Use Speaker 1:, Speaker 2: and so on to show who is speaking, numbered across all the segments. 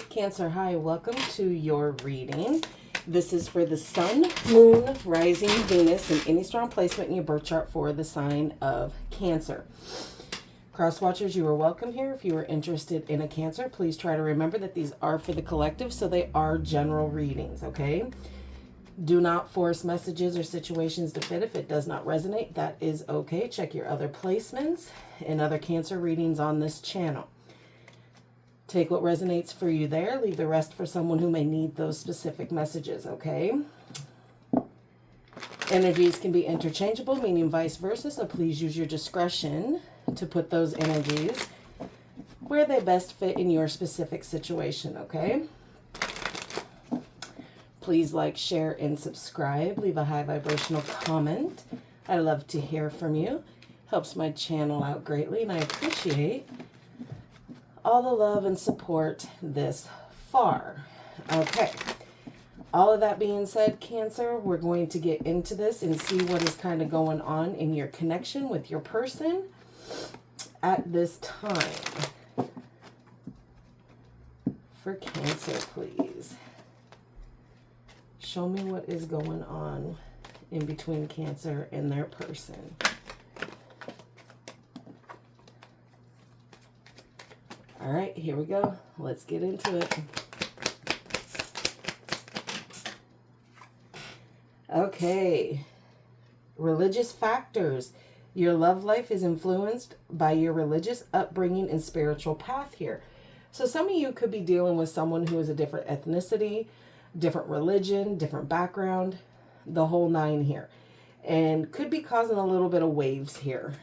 Speaker 1: Cancer, hi, welcome to your reading. This is for the Sun, Moon, Rising, Venus, and any strong placement in your birth chart for the sign of Cancer. Crosswatchers, you are welcome here. If you are interested in a Cancer, please try to remember that these are for the collective, so they are general readings, okay? Do not force messages or situations to fit. If it does not resonate, that is okay. Check your other placements and other Cancer readings on this channel. Take what resonates for you there. Leave the rest for someone who may need those specific messages, okay? Energies can be interchangeable, meaning vice versa, so please use your discretion to put those energies where they best fit in your specific situation, okay? Please like, share, and subscribe. Leave a high vibrational comment. I love to hear from you. Helps my channel out greatly, and I appreciate all the love and support this far. Okay. All of that being said, Cancer, we're going to get into this and see what is kind of going on in your connection with your person at this time. For Cancer, please. Show me what is going on in between Cancer and their person. All right, here we go. Let's get into it. Okay. Religious factors. Your love life is influenced by your religious upbringing and spiritual path here. So some of you could be dealing with someone who is a different ethnicity, different religion, different background, the whole nine here. And could be causing a little bit of waves here.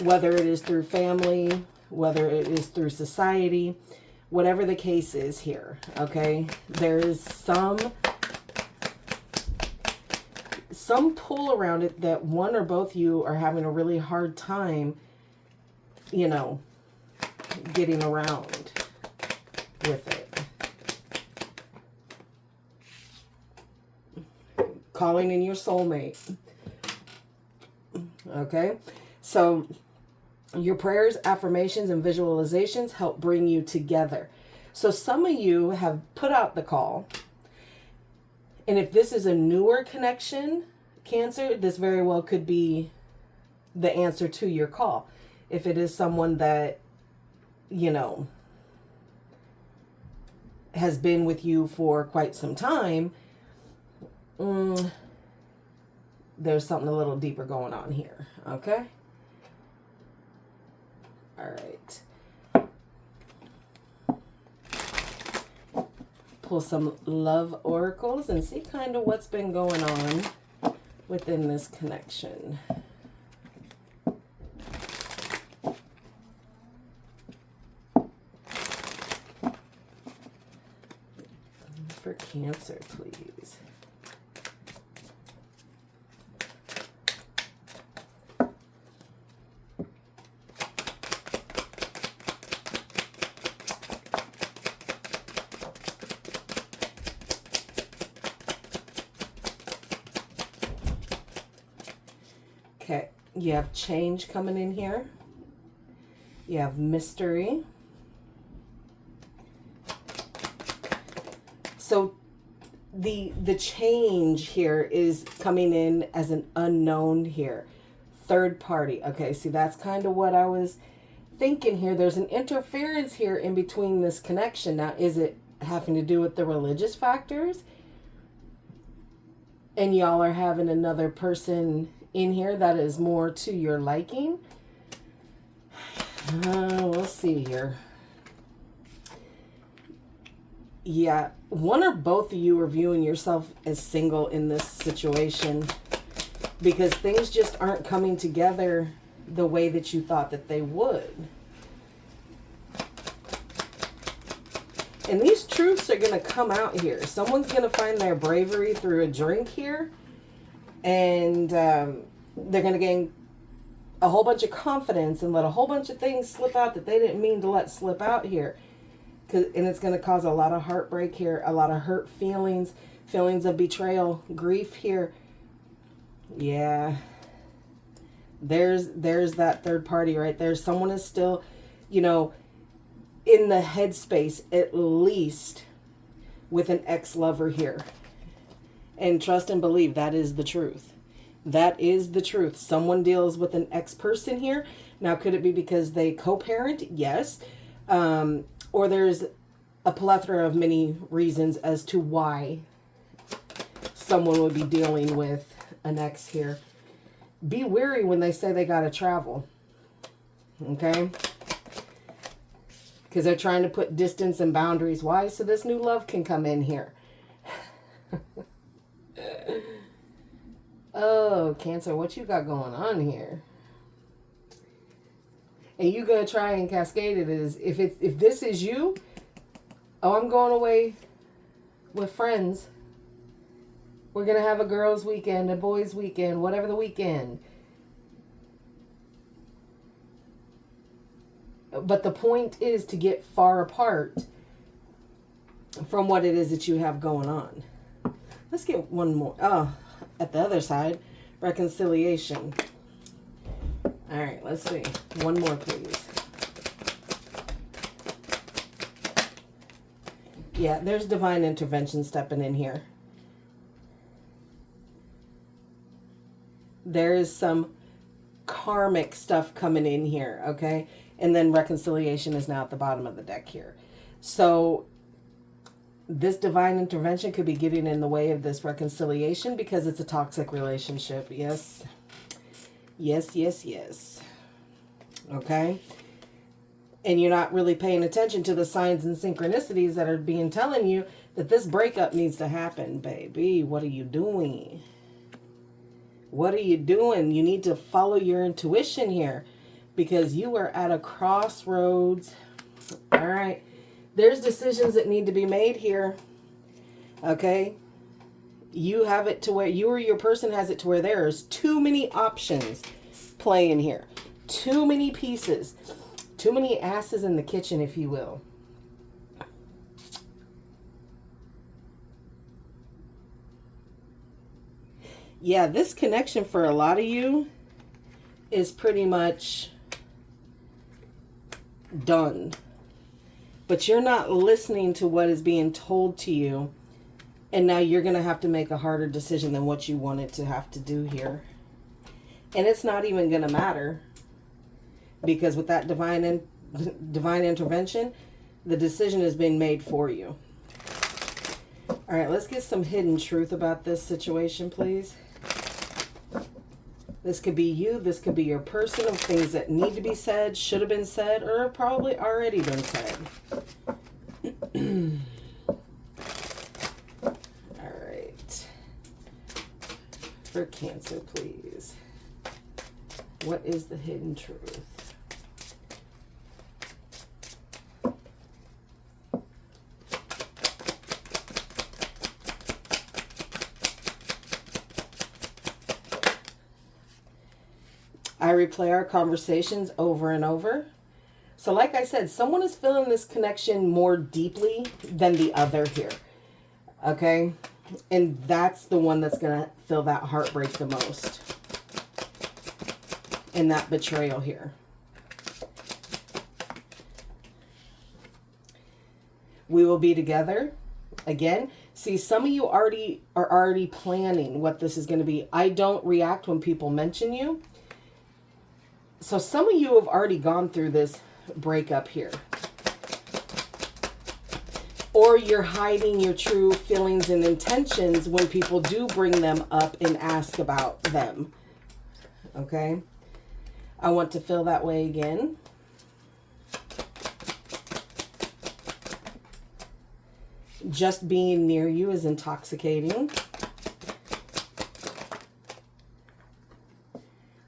Speaker 1: Whether it is through family, whether it is through society, whatever the case is here, okay? There is some pull around it that one or both you are having a really hard time, you know, getting around with it. Calling in your soulmate. Okay? So your prayers, affirmations, and visualizations help bring you together. So some of you have put out the call. And if this is a newer connection, Cancer, this very well could be the answer to your call. If it is someone that, you know, has been with you for quite some time, there's something a little deeper going on here, okay? All right. Pull some love oracles and see kind of what's been going on within this connection. For Cancer, please. Okay, you have change coming in here. You have mystery. So the change here is coming in as an unknown here. Third party. Okay, see, that's kind of what I was thinking here. There's an interference here in between this connection. Now, is it having to do with the religious factors? And y'all are having another person in here that is more to your liking? We'll see here. Yeah, one or both of you are viewing yourself as single in this situation because things just aren't coming together the way that you thought that they would. And these truths are going to come out here. Someone's going to find their bravery through a drink here. And they're going to gain a whole bunch of confidence and let a whole bunch of things slip out that they didn't mean to let slip out here. And it's going to cause a lot of heartbreak here, a lot of hurt feelings, feelings of betrayal, grief here. Yeah. There's that third party right there. Someone is still, you know, in the headspace, at least with an ex-lover here. And trust and believe that is the truth. That is the truth. Someone deals with an ex-person here. Now, could it be because they co-parent? Yes. Or there's a plethora of many reasons as to why someone would be dealing with an ex here. Be wary when they say they got to travel. Okay? Because they're trying to put distance and boundaries. Why? So this new love can come in here. Oh, Cancer, what you got going on here? And you gonna try and cascade it as if this is you, oh, I'm going away with friends. We're gonna have a girls' weekend, a boys' weekend, whatever the weekend. But the point is to get far apart from what it is that you have going on. Let's get one more. Oh, at the other side, reconciliation. All right, let's see. One more, please. Yeah, there's divine intervention stepping in here. There is some karmic stuff coming in here, okay? And then reconciliation is now at the bottom of the deck here. So this divine intervention could be getting in the way of this reconciliation because it's a toxic relationship. Yes. Yes, yes, yes. Okay? And you're not really paying attention to the signs and synchronicities that are being telling you that this breakup needs to happen, baby. What are you doing? What are you doing? You need to follow your intuition here because you are at a crossroads. All right. There's decisions that need to be made here. Okay? You have it to where you or your person has it to where there's too many options playing here. Too many pieces. Too many asses in the kitchen, if you will. Yeah, this connection for a lot of you is pretty much done. But you're not listening to what is being told to you. And now you're going to have to make a harder decision than what you wanted to have to do here. And it's not even going to matter. Because with that divine intervention, the decision has been made for you. All right, let's get some hidden truth about this situation, please. This could be you. This could be your person of things that need to be said, should have been said, or have probably already been said. All right. For Cancer, please. What is the hidden truth? I replay our conversations over and over. So like I said, someone is feeling this connection more deeply than the other here. Okay? And that's the one that's going to feel that heartbreak the most. And that betrayal here. We will be together again. See, some of you are already planning what this is going to be. I don't react when people mention you. So some of you have already gone through this breakup here. Or you're hiding your true feelings and intentions when people do bring them up and ask about them. Okay? I want to feel that way again. Just being near you is intoxicating.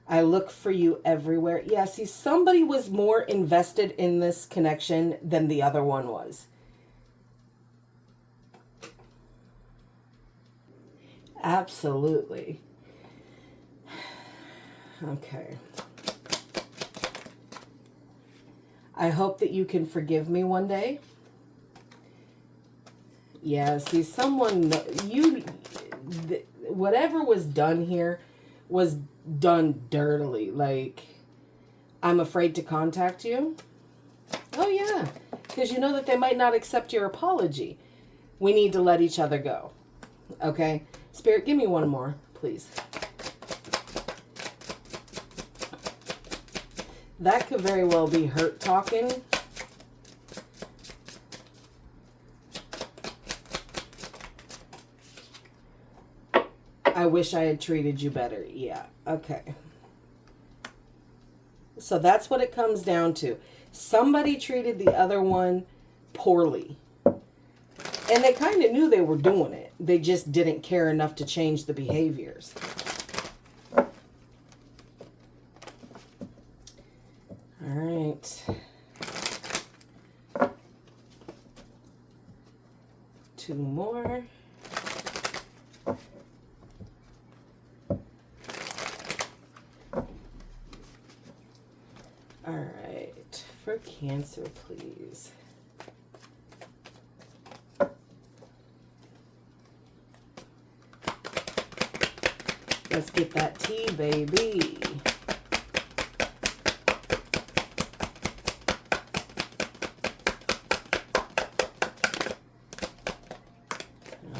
Speaker 1: I look for you everywhere. Yeah, see, somebody was more invested in this connection than the other one was. Absolutely. Okay. I hope that you can forgive me one day. Yeah, see, whatever was done here was done dirtily. Like, I'm afraid to contact you. Oh, yeah. because you know that they might not accept your apology. We need to let each other go. Okay? Spirit, give me one more, please. That could very well be hurt talking. I wish I had treated you better. Yeah, okay. So that's what it comes down to. Somebody treated the other one poorly. And they kind of knew they were doing it. They just didn't care enough to change the behaviors. All right. Two more. All right. For Cancer, please. Let's get that tea, baby.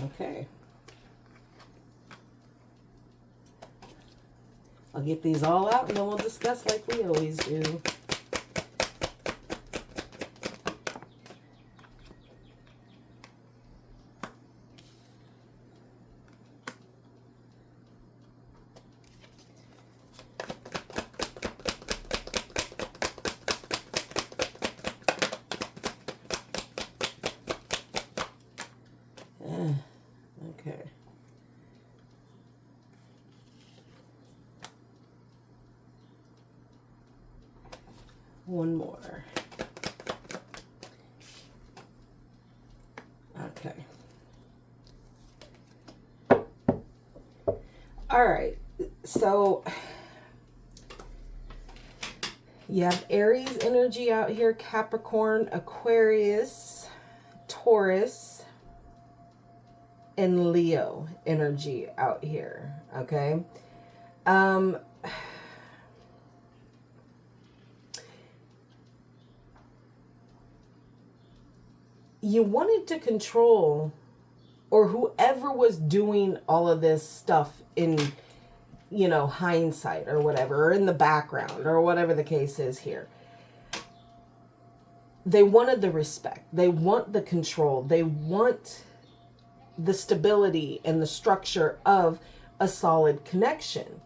Speaker 1: Okay. I'll get these all out and then we'll discuss like we always do. Okay. One more. Okay. All right. So you have Aries energy out here, Capricorn, Aquarius, Taurus, and Leo energy out here. Okay. You wanted to control, or whoever was doing all of this stuff in, you know, hindsight or whatever, or in the background or whatever the case is here. They wanted the respect. They want the control. They want the stability and the structure of a solid connection.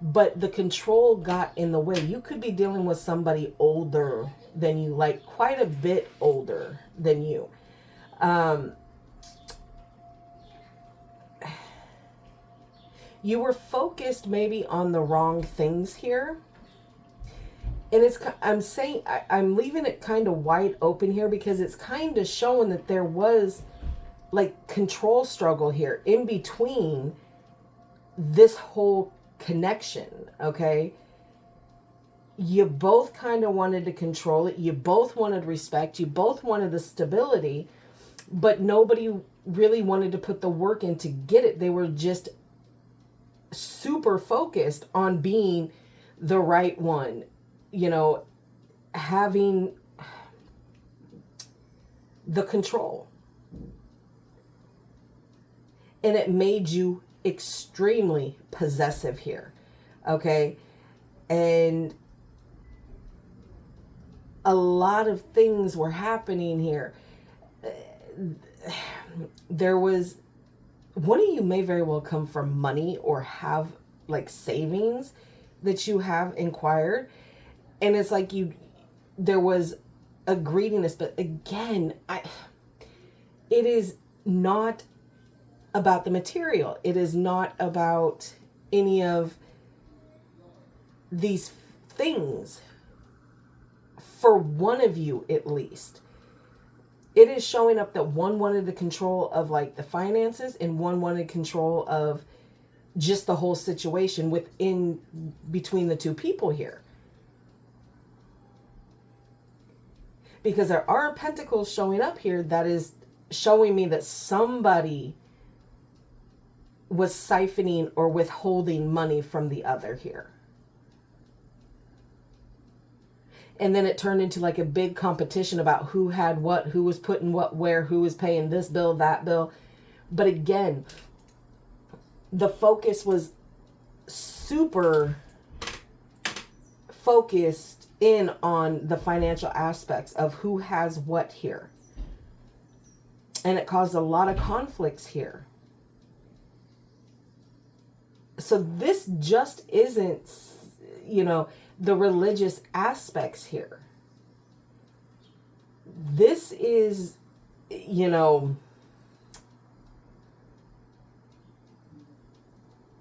Speaker 1: But the control got in the way. You could be dealing with somebody older than you, like quite a bit older than you. You were focused maybe on the wrong things here. And I'm leaving it kind of wide open here because it's kind of showing that there was like control struggle here in between this whole connection. Okay. You both kind of wanted to control it. You both wanted respect. You both wanted the stability, but nobody really wanted to put the work in to get it. They were just super focused on being the right one, you know, having the control. And it made you extremely possessive here. Okay. And a lot of things were happening here. There was, one of you may very well come from money or have like savings that you have inquired. And it's like there was a greediness, but again, it is not about the material. It is not about any of these things. For one of you, at least, it is showing up that one wanted the control of like the finances and one wanted control of just the whole situation between the two people here. Because there are pentacles showing up here that is showing me that somebody was siphoning or withholding money from the other here. And then it turned into like a big competition about who had what, who was putting what where, who was paying this bill, that bill. But again, the focus was super focused in on the financial aspects of who has what here. And it caused a lot of conflicts here. So this just isn't, you know, the religious aspects here. This is, you know,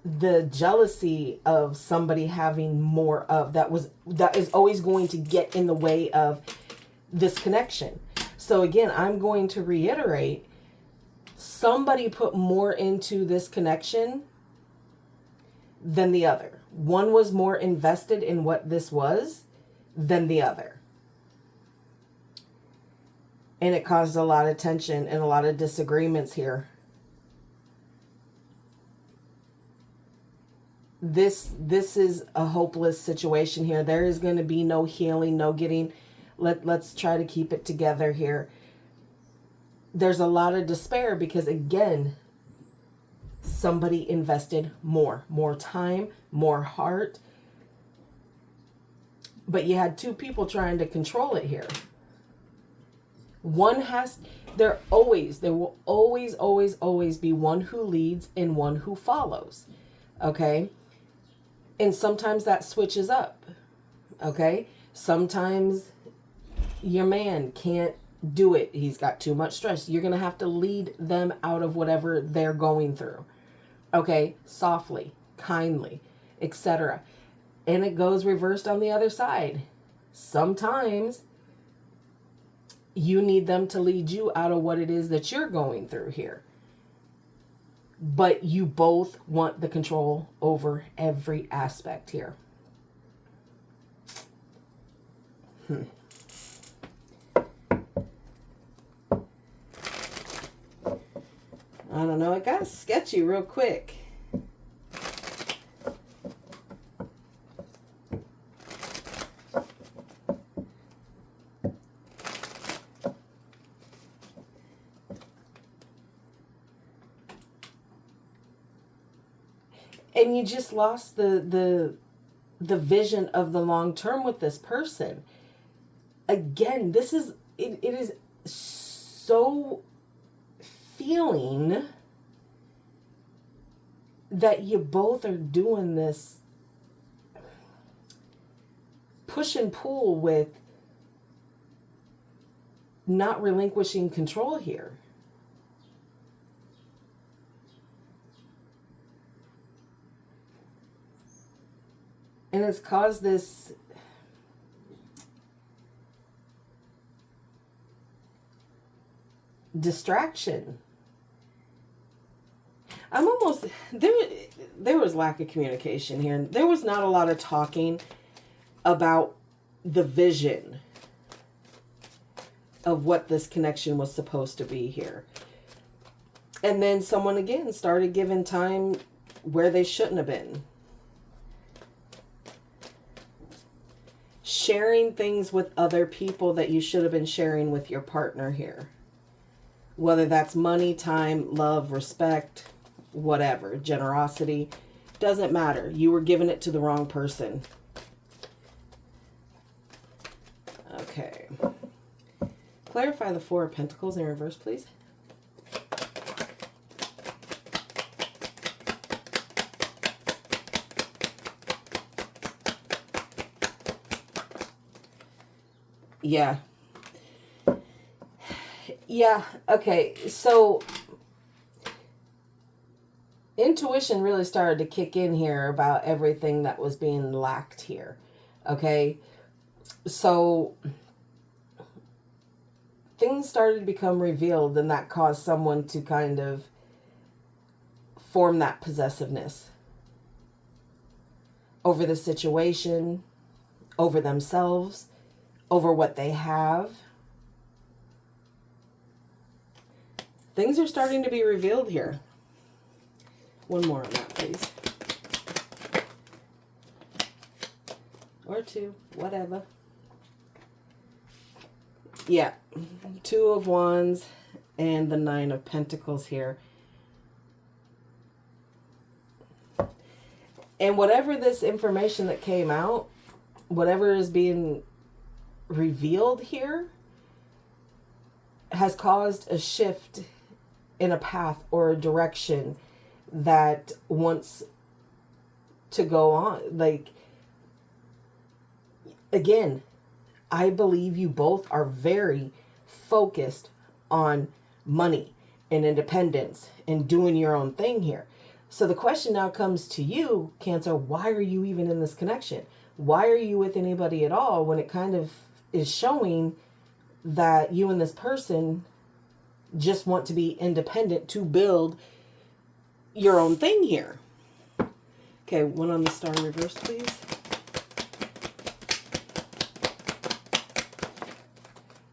Speaker 1: the jealousy of somebody having more of that is always going to get in the way of this connection. So again, I'm going to reiterate, somebody put more into this connection than the other. One was more invested in what this was than the other. And it caused a lot of tension and a lot of disagreements here. This is a hopeless situation here. There is going to be no healing, no getting. Let's try to keep it together here. There's a lot of despair because, again, somebody invested more time, more heart. But you had two people trying to control it here. There will always be one who leads and one who follows. Okay? And sometimes that switches up. Okay? Sometimes your man can't do it. He's got too much stress. You're going to have to lead them out of whatever they're going through. Okay? Softly, kindly, etc. And it goes reversed on the other side. Sometimes you need them to lead you out of what it is that you're going through here. But you both want the control over every aspect here. I don't know. It got sketchy real quick. And you just lost the vision of the long term with this person. Again, it is so feeling that you both are doing this push and pull with not relinquishing control here. And it's caused this distraction. I'm almost there was lack of communication here. There was not a lot of talking about the vision of what this connection was supposed to be here. And then someone again started giving time where they shouldn't have been. Sharing things with other people that you should have been sharing with your partner here. Whether that's money, time, love, respect, whatever, generosity, doesn't matter. You were giving it to the wrong person. Okay. Clarify the Four of Pentacles in reverse, please. Yeah. Yeah, okay. So intuition really started to kick in here about everything that was being lacked here. Okay? So things started to become revealed, and that caused someone to kind of form that possessiveness over the situation, over themselves, over what they have. Things are starting to be revealed here. One more on that, please. Or two, whatever. Yeah. Two of Wands and the Nine of Pentacles here. And whatever this information that came out, whatever is being revealed here, has caused a shift in a path or a direction that wants to go on. Like, again, I believe you both are very focused on money and independence and doing your own thing here. So the question now comes to you, Cancer, why are you even in this connection? Why are you with anybody at all when it kind of is showing that you and this person just want to be independent to build your own thing here? Okay, one on the star in reverse, please.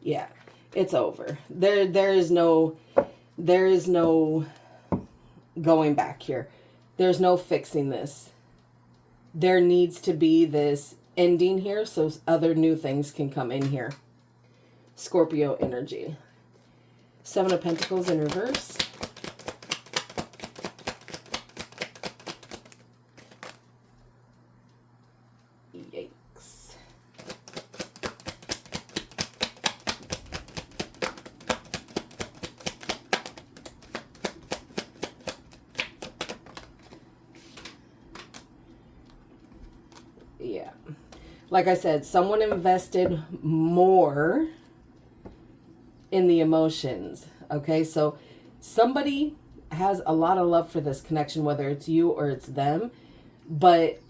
Speaker 1: Yeah, it's over. There is no going back here. There's no fixing this. There needs to be this ending here so other new things can come in here. Scorpio energy. Seven of Pentacles in reverse. Yikes. Yeah. Like I said, someone invested more in the emotions. Okay, so somebody has a lot of love for this connection, whether it's you or it's them. But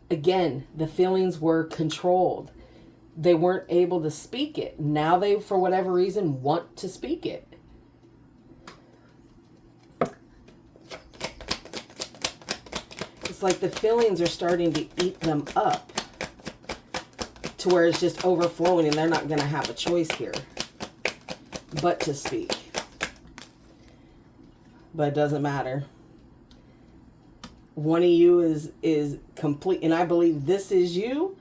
Speaker 1: again, the feelings were controlled. They weren't able to speak it. Now they, for whatever reason, want to speak it. It's like the feelings are starting to eat them up to where it's just overflowing and they're not going to have a choice here but to speak. But it doesn't matter. One of you is complete, and I believe this is you,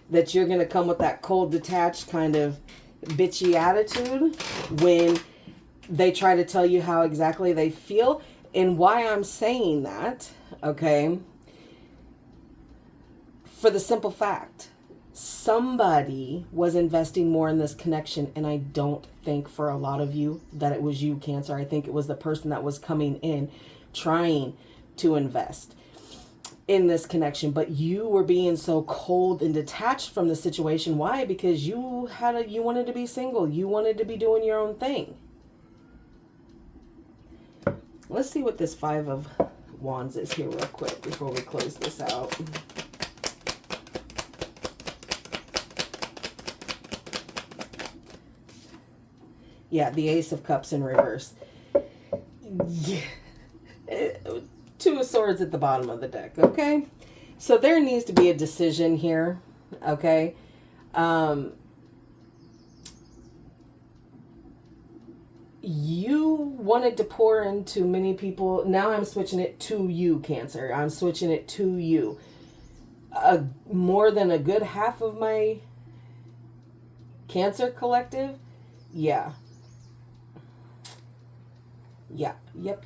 Speaker 1: that you're going to come with that cold, detached kind of bitchy attitude when they try to tell you how exactly they feel. And why I'm saying that, okay, for the simple fact, somebody was investing more in this connection, and I don't think for a lot of you that it was you, Cancer. I think it was the person that was coming in trying to invest in this connection, but you were being so cold and detached from the situation. Why? Because you wanted to be single. You wanted to be doing your own thing. Let's see what this Five of Wands is here real quick before we close this out. Yeah, the Ace of Cups in reverse. Yeah. Two of Swords at the bottom of the deck, okay? So there needs to be a decision here, okay? You wanted to pour into many people. Now I'm switching it to you, Cancer. I'm switching it to you. More than a good half of my Cancer collective, yeah. Yeah, yep.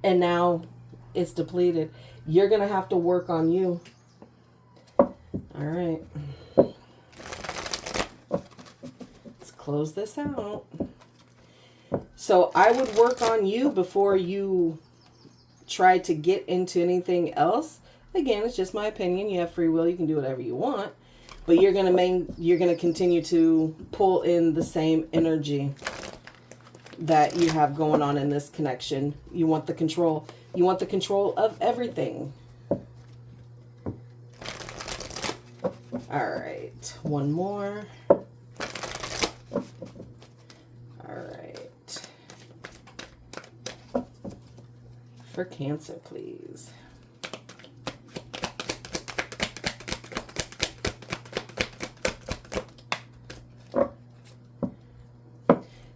Speaker 1: And now it's depleted. You're going to have to work on you. All right. Let's close this out. So I would work on you before you try to get into anything else. Again, it's just my opinion. You have free will. You can do whatever you want. But you're going to continue to pull in the same energy that you have going on in this connection. You want the control. You want the control of everything. All right. One more. All right. For Cancer, please.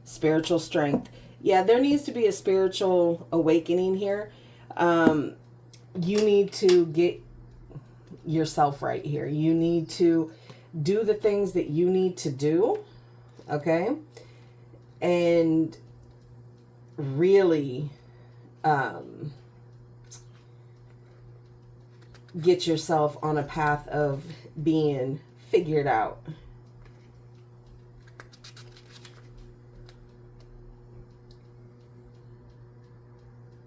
Speaker 1: Spiritual strength. Yeah, there needs to be a spiritual awakening here. You need to get yourself right here. You need to do the things that you need to do, okay? And really get yourself on a path of being figured out.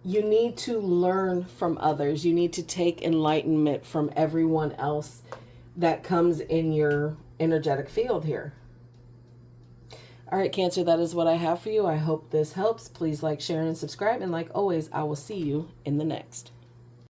Speaker 1: You need to learn from others. You need to take enlightenment from everyone else that comes in your energetic field here. All right, Cancer, that is what I have for you. I hope this helps. Please like, share, and subscribe. And like always, I will see you in the next.